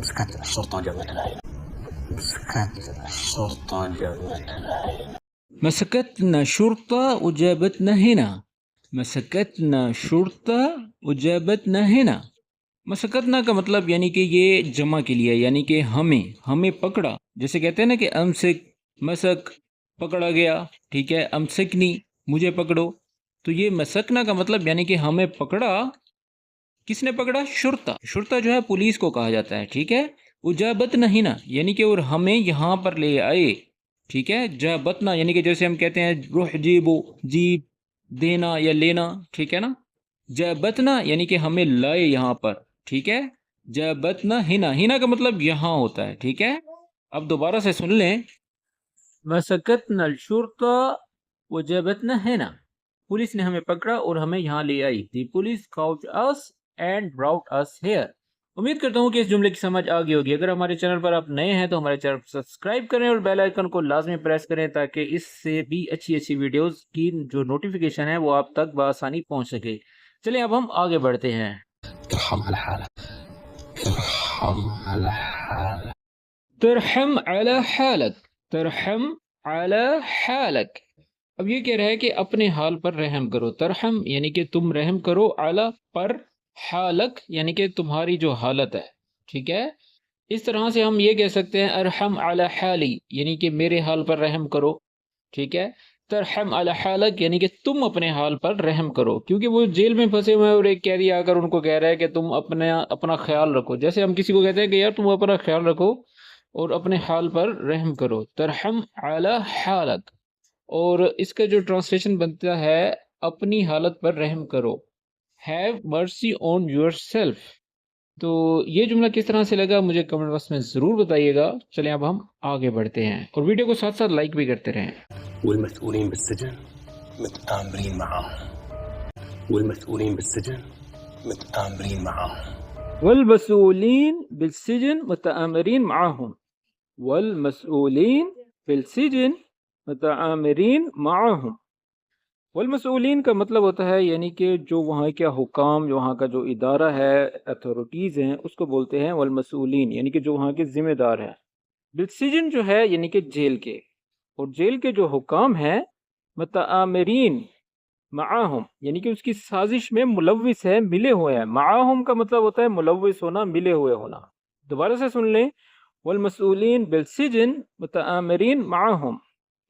مسكت الشرطة جابتنا هنا. مسكت الشرطة جابتنا هنا. مسكتنا شرطة وجابتنا هنا. مسكتنا شرطة وجابتنا هنا. مسکتنا کا مطلب یعنی کہ یہ جمع کے لیے، یعنی کہ ہمیں پکڑا، جیسے کہتے ہیں نا کہ امسک، مسک، پکڑا گیا، ٹھیک ہے، امسکنی، مجھے پکڑو. تو یہ مسکنا کا مطلب یعنی کہ ہمیں پکڑا. کس نے پکڑا؟ شرطہ جو ہے پولیس کو کہا جاتا ہے، ٹھیک ہے. اجابتنا ہنا یعنی کہ اور ہمیں یہاں پر لے آئے، ٹھیک ہے. جابتنا یعنی کہ جیسے ہم کہتے ہیں روح جیبو، جیب دینا یا لینا، ٹھیک ہے نا. جابتنا یعنی کہ ہمیں لائے یہاں پر، ٹھیک ہے. جابتنا ہنا کا مطلب یہاں ہوتا ہے، ٹھیک ہے. اب دوبارہ سے سن لیں. مسکتنا الشرطہ وجابتنا ہنا. پولیس نے ہمیں پکڑا اور ہمیں یہاں لے آئی. دی police caught us and brought us here. امید کرتا ہوں کہ اس جملے کی سمجھ آ گئی ہوگی. اگر ہمارے چینل پر آپ نئے ہیں تو ہمارے چینل کو سبسکرائب کریں اور بیل آئیکن کو لازمی پریس کریں تاکہ اس سے بھی اچھی ویڈیوز کی جو نوٹیفیکیشن ہے وہ آپ تک بآسانی پہنچ سکے. چلیں اب ہم آگے بڑھتے ہیں. ترحم على حالك. ترحم على حالك. ترحم علی حالک. ترحم علی حالک. اب یہ کہہ رہا ہے کہ اپنے حال پر رحم کرو. ترحم یعنی کہ تم رحم کرو، علی پر، حالک یعنی کہ تمہاری جو حالت ہے، ٹھیک ہے. اس طرح سے ہم یہ کہہ سکتے ہیں ارحم علی حالی یعنی کہ میرے حال پر رحم کرو، ٹھیک ہے. ترحم علی حالک یعنی کہ تم اپنے حال پر رحم کرو، کیونکہ وہ جیل میں پھنسے ہوئے ہیں اور ایک قیدی آ کر ان کو کہہ رہا ہے کہ تم اپنا خیال رکھو. جیسے ہم کسی کو کہتے ہیں کہ یار تم اپنا خیال رکھو اور اپنے حال پر رحم کرو. ترحم علی حالک. اور اس کا جو ٹرانسلیشن بنتا ہے اپنی حالت پر رحم کرو. Have mercy on yourself. تو یہ جملہ کس طرح سے لگا مجھے کمنٹ باکس میں ضرور بتائیے گا. چلیں اب ہم آگے بڑھتے ہیں اور ویڈیو کو ساتھ ساتھ لائک بھی کرتے رہیں. والمسؤولين بالسجن متآمرين معاهم. والمسؤولين بالسجن متآمرين معاهم. والمسؤولين بالسجن متآمرين معهم. والمسؤولين بالسجن متآمرين معهم. والمسؤولین کا مطلب ہوتا ہے یعنی کہ جو وہاں کا حکام، جو وہاں کا جو ادارہ ہے، اتھارٹیز ہیں، اس کو بولتے ہیں والمسؤولین یعنی کہ جو وہاں کے ذمہ دار ہیں. بالسجن جو ہے یعنی کہ جیل کے، اور جیل کے جو حکام ہیں متآمرین معاہم یعنی کہ اس کی سازش میں ملوث ہے، ملے ہوئے ہیں. معاہم کا مطلب ہوتا ہے ملوث ہونا، ملے ہوئے ہونا. دوبارہ سے سن لیں. والمسؤولین بالسجن متآمرین معاہم.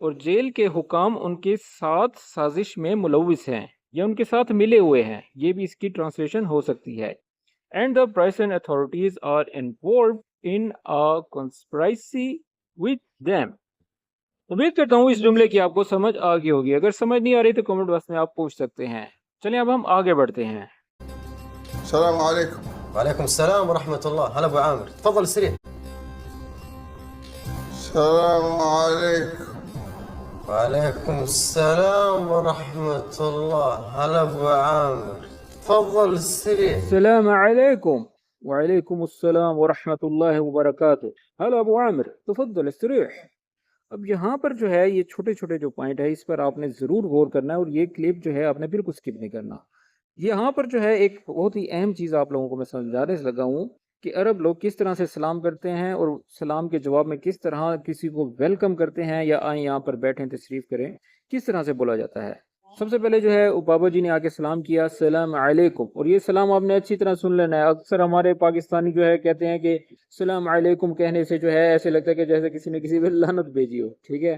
اور جیل کے حکام ان کے ساتھ سازش میں ملوث ہیں یا ان کے ساتھ ملے ہوئے ہیں. یہ بھی اس کی ٹرانسلیشن ہو سکتی ہے. And the prison authorities are involved in a conspiracy with them. امید کرتا ہوں اس جملے کی آپ کو سمجھ آ گئی ہوگی. اگر سمجھ نہیں آ رہی تو کمنٹ باکس میں آپ پوچھ سکتے ہیں. چلیں اب ہم آگے بڑھتے ہیں. السلام علیکم. وعلیکم السلام ورحمۃ اللہ. هلا ابو عامر، تفضل استريح. السلام علیکم. وعليكم السلام ورحمة الله. هلا ابو عامر، تفضل استريح. السلام علیکم. وعلیکم السلام ورحمۃ اللہ وبرکاتہ. ہلو ابو عامر، تفضل استریح. اب یہاں پر جو ہے یہ چھوٹے چھوٹے جو پوائنٹ ہے اس پر آپ نے ضرور غور کرنا ہے اور یہ کلپ جو ہے آپ نے بالکل سکپ نہیں کرنا. یہاں پر جو ہے ایک بہت ہی اہم چیز آپ لوگوں کو میں سمجھانے سے لگا ہوں کہ عرب لوگ کس طرح سے سلام کرتے ہیں اور سلام کے جواب میں کس طرح کسی کو ویلکم کرتے ہیں یا آئیں یہاں پر بیٹھیں تشریف کریں، کس طرح سے بولا جاتا ہے. سب سے پہلے جو ہے بابا جی نے آ کے سلام کیا، السلام علیکم. اور یہ سلام آپ نے اچھی طرح سن لینا ہے. اکثر ہمارے پاکستانی جو ہے کہتے ہیں کہ السلام علیکم کہنے سے جو ہے ایسے لگتا ہے کہ جیسے کسی نے کسی پہ لعنت بھیجی ہو، ٹھیک ہے.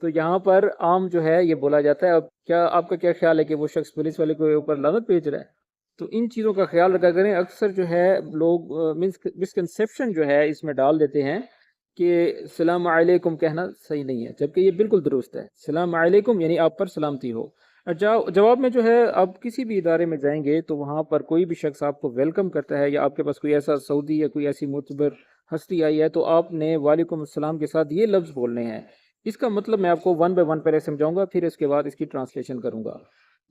تو یہاں پر عام جو ہے یہ بولا جاتا ہے. اب کیا آپ کا کیا خیال ہے کہ وہ شخص پولیس والے کے اوپر لعنت بھیج رہا ہے؟ تو ان چیزوں کا خیال رکھا کریں. اکثر جو ہے لوگ مسکنسیپشن جو ہے اس میں ڈال دیتے ہیں کہ السلام علیکم کہنا صحیح نہیں ہے، جبکہ یہ بالکل درست ہے. السلام علیکم یعنی آپ پر سلامتی ہو. جواب میں جو ہے آپ کسی بھی ادارے میں جائیں گے تو وہاں پر کوئی بھی شخص آپ کو ویلکم کرتا ہے یا آپ کے پاس کوئی ایسا سعودی یا کوئی ایسی معتبر ہستی آئی ہے تو آپ نے وعلیکم السلام کے ساتھ یہ لفظ بولنے ہیں. اس کا مطلب میں آپ کو ون بائی ون پہلے سمجھاؤں گا، پھر اس کے بعد اس کی ٹرانسلیشن کروں گا.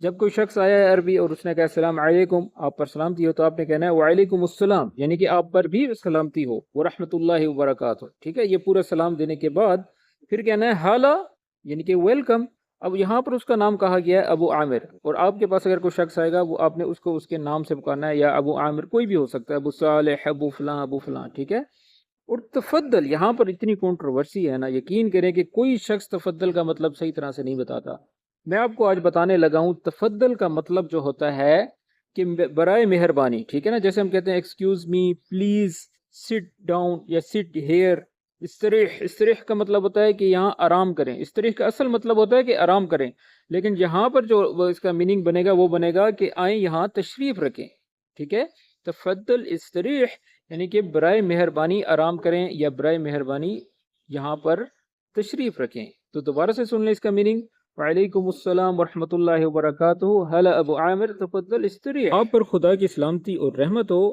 جب کوئی شخص آیا ہے عربی اور اس نے کہا السلام علیکم، آپ پر سلامتی ہو، تو آپ نے کہنا ہے وعلیکم السلام یعنی کہ آپ پر بھی سلامتی ہو، ورحمۃ اللہ وبرکاتہ. ٹھیک ہے، یہ پورا سلام دینے کے بعد پھر کہنا ہے حالا یعنی کہ ویلکم. اب یہاں پر اس کا نام کہا گیا ہے ابو عامر، اور آپ کے پاس اگر کوئی شخص آئے گا وہ آپ نے اس کو اس کے نام سے پکارنا ہے، یا ابو عامر کوئی بھی ہو سکتا ہے، ابو صالح، ابو فلاں، ٹھیک ہے۔ اور تفضل یہاں پر اتنی کنٹروورسی ہے نا، یقین کریں کہ کوئی شخص تفضل کا مطلب صحیح طرح سے نہیں بتاتا۔ میں آپ کو آج بتانے لگا ہوں تفضل کا مطلب جو ہوتا ہے کہ برائے مہربانی، ٹھیک ہے نا، جیسے ہم کہتے ہیں excuse me, please, sit down یا سٹ ہیئر۔ استریح کا مطلب ہوتا ہے کہ یہاں آرام کریں، استریح کا اصل مطلب ہوتا ہے کہ آرام کریں، لیکن یہاں پر جو اس کا میننگ بنے گا وہ بنے گا کہ آئیں یہاں تشریف رکھیں، ٹھیک ہے۔ تفضل استریح یعنی کہ برائے مہربانی آرام کریں، یا برائے مہربانی یہاں پر تشریف رکھیں۔ تو دوبارہ سے سن لیں اس کا میننگ۔ وعلیکم السلام ورحمۃ اللہ وبرکاتہ، ہلا ابو عامر تفضل استریح، آپ پر خدا کی سلامتی اور رحمت ہو۔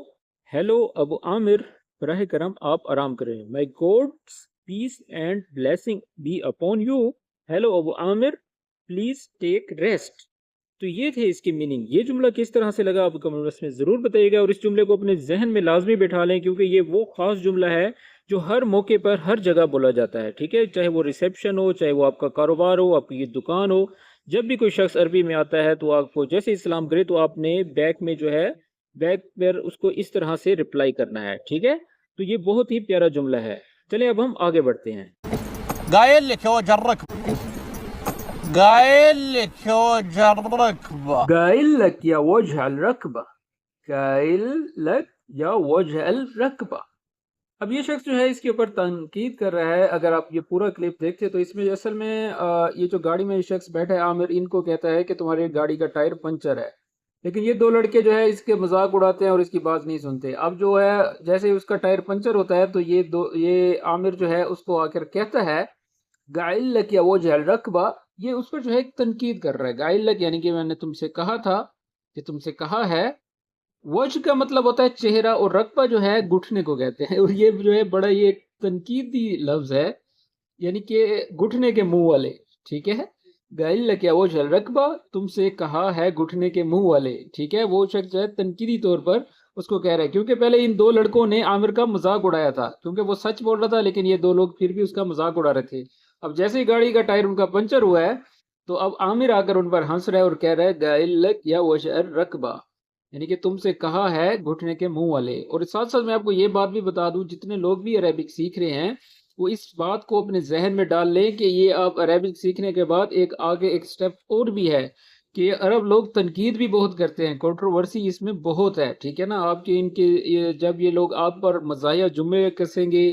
ہیلو ابو عامر، براہ کرم آپ آرام کریں۔ My God's peace and blessing be upon you. Hello ابو عامر، پلیز ٹیک ریسٹ۔ تو یہ تھے اس کی میننگ۔ یہ جملہ کس طرح سے لگا آپ کمنٹ باکس میں ضرور بتائیے گا، اور اس جملے کو اپنے ذہن میں لازمی بٹھا لیں، کیونکہ یہ وہ خاص جملہ ہے جو ہر موقع پر ہر جگہ بولا جاتا ہے، ٹھیک ہے، چاہے وہ ریسیپشن ہو، چاہے وہ آپ کا کاروبار ہو، آپ کی دکان ہو۔ جب بھی کوئی شخص عربی میں آتا ہے تو آپ کو جیسے ہی سلام کرے تو آپ نے بیک میں جو ہے بیک پر اس کو اس طرح سے رپلائی کرنا ہے، ٹھیک ہے۔ تو یہ بہت ہی پیارا جملہ ہے۔ چلیں اب ہم آگے بڑھتے ہیں۔ قايل لك يا وجه الركبة، قايل لك يا وجه الركبة، قائل لك يا وجه الركبة، قائل لك يا وجه الركبة۔ اب یہ شخص جو ہے اس کے اوپر تنقید کر رہا ہے۔ اگر آپ یہ پورا کلپ دیکھتے تو اس میں اصل میں یہ جو گاڑی میں شخص بیٹھا ہے عامر، ان کو کہتا ہے کہ تمہاری گاڑی کا ٹائر پنچر ہے، لیکن یہ دو لڑکے جو ہے اس کے مذاق اڑاتے ہیں اور اس کی بات نہیں سنتے۔ اب جو ہے جیسے اس کا ٹائر پنچر ہوتا ہے تو یہ عامر جو ہے اس کو آ کر کہتا ہے قائل لك يا وجه الركبة، یہ اس پر جو ہے ایک تنقید کر رہا ہے۔ قائل لك یعنی کہ میں نے تم سے کہا تھا، کہ تم سے کہا ہے۔ وجہ کا مطلب ہوتا ہے چہرہ، اور رقبہ جو ہے گھٹنے کو کہتے ہیں، اور یہ جو ہے بڑا یہ تنقیدی لفظ ہے، یعنی کہ گھٹنے کے منہ والے، ٹھیک ہے۔ قائل لك يا وجه الركبة، تم سے کہا ہے گھٹنے کے منہ والے، ٹھیک ہے۔ وہ شخص جو ہے تنقیدی طور پر اس کو کہہ رہا ہے، کیونکہ پہلے ان دو لڑکوں نے عامر کا مذاق اڑایا تھا، کیونکہ وہ سچ بول رہا تھا، لیکن یہ دو لوگ پھر بھی اس کا مذاق اڑا رہے تھے۔ اب جیسے ہی گاڑی کا ٹائر ان کا پنچر ہوا ہے تو اب عامر آ کر ان پر ہنس رہا ہے اور کہہ رہا ہے قائل لك يا وجه الركبة، یعنی کہ تم سے کہا ہے گھٹنے کے منہ والے۔ اور ساتھ ساتھ میں آپ کو یہ بات بھی بتا دوں، جتنے لوگ بھی عربک سیکھ رہے ہیں وہ اس بات کو اپنے ذہن میں ڈال لیں کہ یہ آپ عربک سیکھنے کے بعد ایک آگے ایک سٹیپ اور بھی ہے کہ عرب لوگ تنقید بھی بہت کرتے ہیں، کنٹروورسی اس میں بہت ہے، ٹھیک ہے نا۔ آپ کے ان کے جب یہ لوگ آپ پر مزاحیہ جملے کسیں گے،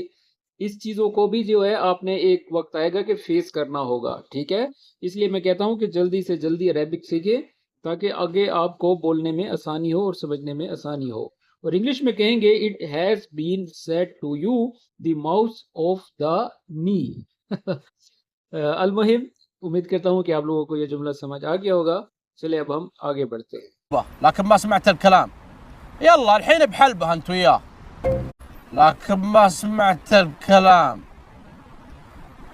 اس چیزوں کو بھی جو ہے آپ نے ایک وقت آئے گا کہ فیس کرنا ہوگا، ٹھیک ہے۔ اس لیے میں کہتا ہوں کہ جلدی سے جلدی عربک سیکھیں تاکہ آگے آپ کو بولنے میں آسانی ہو اور سمجھنے میں آسانی ہو۔ اور انگلش میں کہیں گے it has been said to you the mouse of the knee. المہم امید کرتا ہوں کہ آپ لوگوں کو یہ جملہ سمجھ آ گیا ہوگا۔ چلے اب ہم آگے بڑھتے ہیں۔ لكن ما سمعت الكلام. يلا الحين بحلبها انت وياه، لكن ما سمعت الكلام.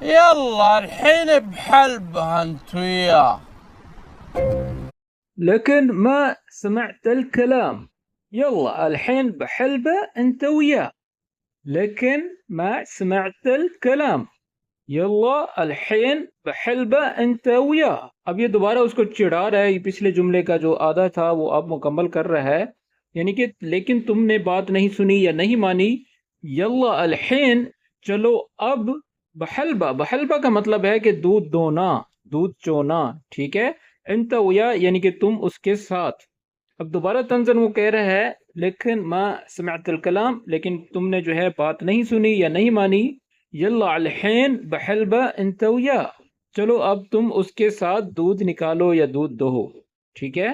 يلا الحين بحلبها انت وياه، لكن ما سمعت الكلام. يلا الحين بحلبة انت وياه، لكن ما سمعت الكلام. یلا الحین بحلبہ انت ویاہ۔ اب یہ دوبارہ اس کو چڑھا رہا ہے، یہ پچھلے جملے کا جو آدھا تھا وہ اب مکمل کر رہا ہے، یعنی کہ لیکن تم نے بات نہیں سنی یا نہیں مانی۔ یلا الحین چلو اب، بحلبہ، بحلبہ کا مطلب ہے کہ دودھ دونا، دودھ چونا، ٹھیک ہے۔ انت ویاہ یعنی کہ تم اس کے ساتھ۔ اب دوبارہ طنزاً وہ کہہ رہا ہے لیکن ما سمعت الکلام، لیکن تم نے جو ہے بات نہیں سنی یا نہیں مانی۔ یلا الحین بحلبہ انت ویاہ، چلو اب تم اس کے ساتھ دودھ نکالو یا دودھ دو، ٹھیک ہے۔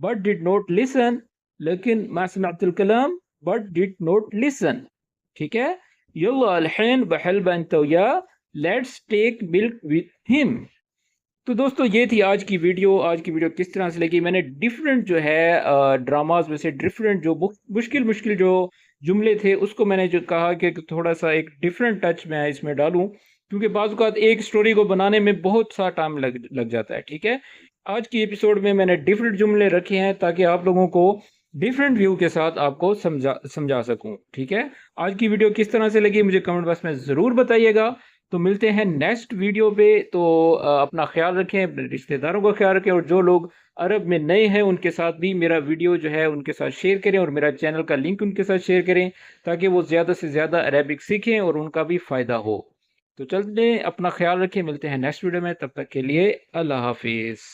بٹ ڈڈ نوٹ لسن، لیکن ما سمعت الکلام بٹ ڈڈ نوٹ لسن، ٹھیک ہے۔ یلا الحین بحلبہ انت ویاہ، let's take Malik with him. تو دوستو یہ تھی آج کی ویڈیو۔ آج کی ویڈیو کس طرح سے لگی؟ میں نے ڈیفرنٹ جو ہے ڈراماز میں سے ڈیفرنٹ جو مشکل جو جملے تھے اس کو میں نے جو کہا کہ تھوڑا سا ایک ڈیفرنٹ ٹچ میں اس میں ڈالوں، کیونکہ بعض اوقات ایک سٹوری کو بنانے میں بہت سا ٹائم لگ جاتا ہے، ٹھیک ہے۔ آج کی ایپیسوڈ میں میں نے ڈیفرنٹ جملے رکھے ہیں تاکہ آپ لوگوں کو ڈیفرنٹ ویو کے ساتھ آپ کو سمجھا سکوں، ٹھیک ہے۔ آج کی ویڈیو کس طرح سے لگی مجھے کمنٹ باکس میں ضرور بتائیے گا۔ تو ملتے ہیں نیکسٹ ویڈیو پہ. تو اپنا خیال رکھیں، اپنے رشتہ داروں کا خیال رکھیں، اور جو لوگ عرب میں نئے ہیں ان کے ساتھ بھی میرا ویڈیو جو ہے ان کے ساتھ شیئر کریں، اور میرا چینل کا لنک ان کے ساتھ شیئر کریں تاکہ وہ زیادہ سے زیادہ عربک سیکھیں اور ان کا بھی فائدہ ہو. تو چلتے ہیں، اپنا خیال رکھیں، ملتے ہیں نیکسٹ ویڈیو میں، تب تک کے لیے اللہ حافظ.